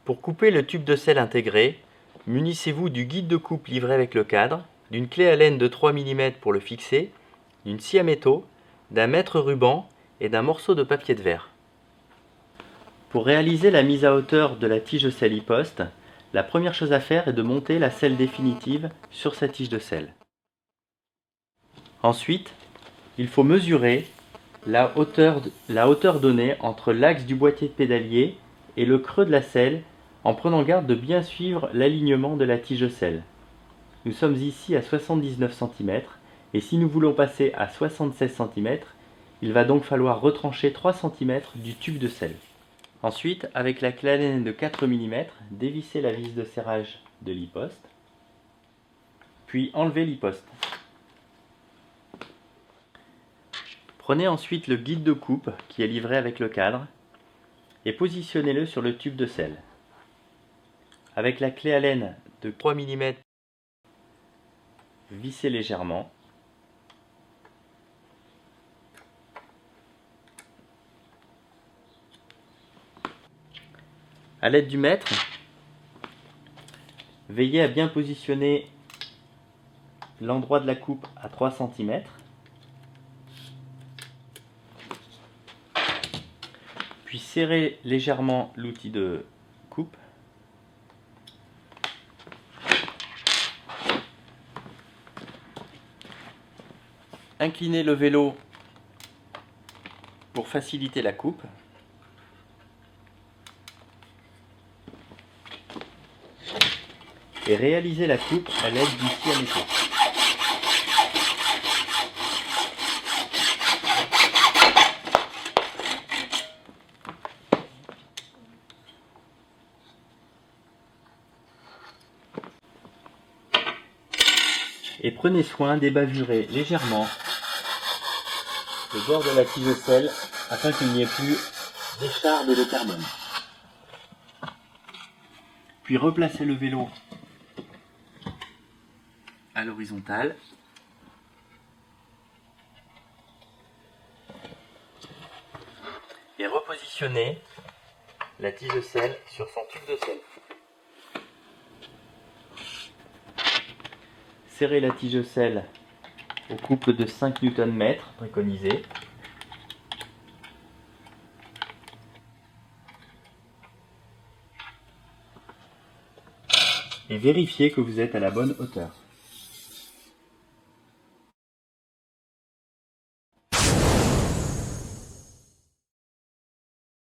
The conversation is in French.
Pour couper le tube de sel intégré, munissez-vous du guide de coupe livré avec le cadre, d'une clé à laine de 3 mm pour le fixer, d'une scie à métaux, d'un mètre ruban et d'un morceau de papier de verre. Pour réaliser la mise à hauteur de la tige sel e-post, la première chose à faire est de monter la selle définitive sur sa tige de sel. Ensuite, il faut mesurer la hauteur donnée entre l'axe du boîtier de pédalier et le creux de la selle en prenant garde de bien suivre l'alignement de la tige de sel. Nous sommes ici à 79 cm et si nous voulons passer à 76 cm, il va donc falloir retrancher 3 cm du tube de sel. Ensuite, avec la clé à laine de 4 mm, dévissez la vis de serrage de l'e-post, puis enlevez l'e-post. Prenez ensuite le guide de coupe qui est livré avec le cadre et positionnez-le sur le tube de sel. Avec la clé à laine de 3 mm, vissez légèrement. A l'aide du mètre, veillez à bien positionner l'endroit de la coupe à 3 cm. Puis serrez légèrement l'outil de coupe. Inclinez le vélo pour faciliter la coupe. Et réalisez la coupe à l'aide d'une scie à métaux. Et prenez soin d'ébavurer légèrement le bord de la tige de sel afin qu'il n'y ait plus d'écharpe de carbone. Puis replacez le vélo à l'horizontale et repositionnez la tige de sel sur son tube de sel. Serrez la tige de sel au couple de 5 Nm préconisé. Et vérifiez que vous êtes à la bonne hauteur.